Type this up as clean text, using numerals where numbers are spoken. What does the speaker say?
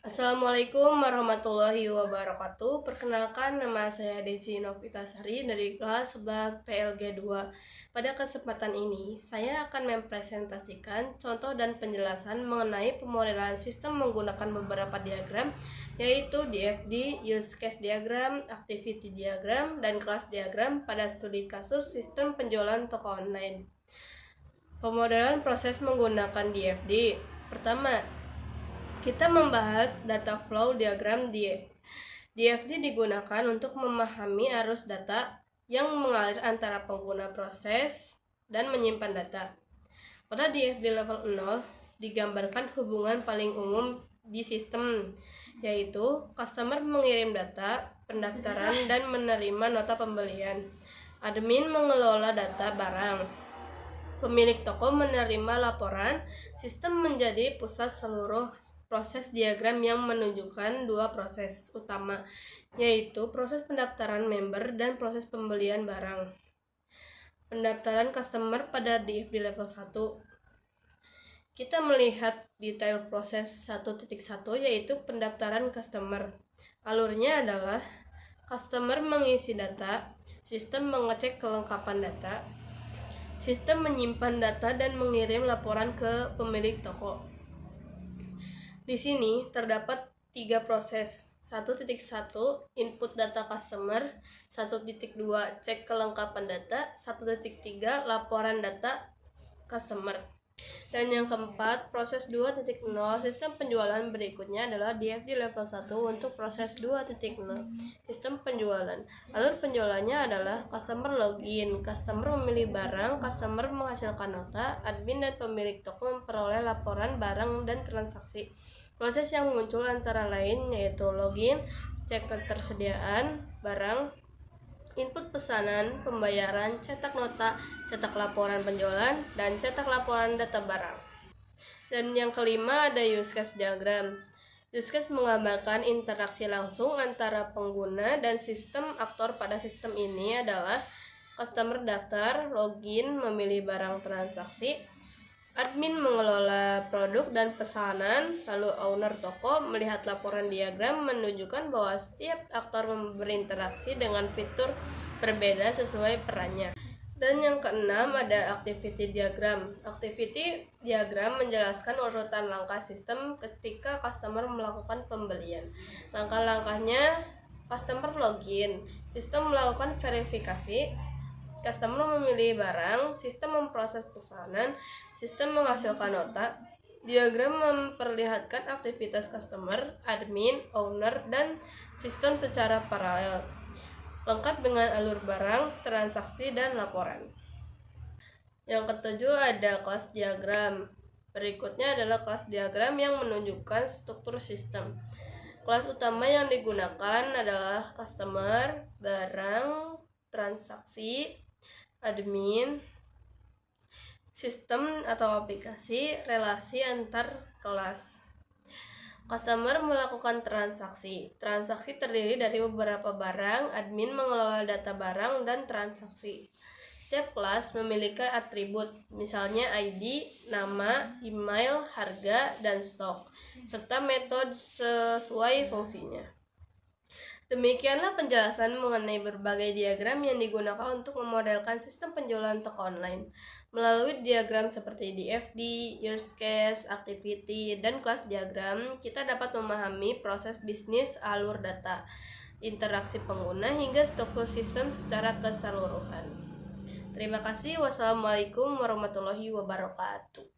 Assalamualaikum warahmatullahi wabarakatuh. Perkenalkan, nama saya Desi Novitasari dari kelas 11 PLG 2. Pada kesempatan ini, saya akan mempresentasikan contoh dan penjelasan mengenai pemodelan sistem menggunakan beberapa diagram, yaitu DFD, use case diagram, activity diagram, dan kelas diagram pada studi kasus sistem penjualan toko online. Pemodelan proses menggunakan DFD. Pertama, kita membahas data flow diagram DFD digunakan untuk memahami arus data yang mengalir antara pengguna proses dan menyimpan data. Pada DFD level 0, digambarkan hubungan paling umum di sistem, yaitu customer mengirim data, pendaftaran, dan menerima nota pembelian. Admin mengelola data barang. Pemilik toko menerima laporan. Sistem menjadi pusat seluruh proses diagram yang menunjukkan dua proses utama, yaitu proses pendaftaran member dan proses pembelian barang. Pendaftaran customer pada DFD level 1. Kita melihat detail proses 1.1, yaitu pendaftaran customer. Alurnya adalah customer mengisi data, sistem mengecek kelengkapan data, sistem menyimpan data dan mengirim laporan ke pemilik toko. Di sini terdapat 3 proses. 1.1 input data customer, 1.2 cek kelengkapan data, 1.3 laporan data customer. Dan yang keempat, proses 2.0 sistem penjualan berikutnya adalah DFD level 1 untuk proses 2.0 sistem penjualan. Alur penjualannya adalah customer login, customer memilih barang, customer menghasilkan nota, admin dan pemilik toko memperoleh laporan barang dan transaksi. Proses yang muncul antara lain yaitu login, cek ketersediaan barang, input pesanan, pembayaran, cetak nota, cetak laporan penjualan, dan cetak laporan data barang. Dan yang kelima ada use case diagram. Use case menggambarkan interaksi langsung antara pengguna dan sistem. Aktor pada sistem ini adalah customer daftar, login, memilih barang transaksi, admin mengelola produk dan pesanan, lalu owner toko melihat laporan diagram menunjukkan bahwa setiap aktor berinteraksi dengan fitur berbeda sesuai perannya. Dan yang keenam ada activity diagram. Activity diagram menjelaskan urutan langkah sistem ketika customer melakukan pembelian. Langkah-langkahnya: customer login, sistem melakukan verifikasi, customer memilih barang, sistem memproses pesanan, sistem menghasilkan nota. Diagram memperlihatkan aktivitas customer, admin, owner, dan sistem secara paralel, lengkap dengan alur barang, transaksi, dan laporan. Yang ketujuh ada kelas diagram. Berikutnya adalah kelas diagram yang menunjukkan struktur sistem. Kelas utama yang digunakan adalah customer, barang, transaksi, admin, sistem atau aplikasi, relasi antar kelas. Customer melakukan transaksi. Transaksi terdiri dari beberapa barang, admin mengelola data barang dan transaksi. Setiap kelas memiliki atribut, misalnya ID, nama, email, harga, dan stok, serta metode sesuai fungsinya. Demikianlah penjelasan mengenai berbagai diagram yang digunakan untuk memodelkan sistem penjualan toko online. Melalui diagram seperti DFD, use case, activity, dan kelas diagram, kita dapat memahami proses bisnis, alur data, interaksi pengguna, hingga struktur sistem secara keseluruhan. Terima kasih. Wassalamualaikum warahmatullahi wabarakatuh.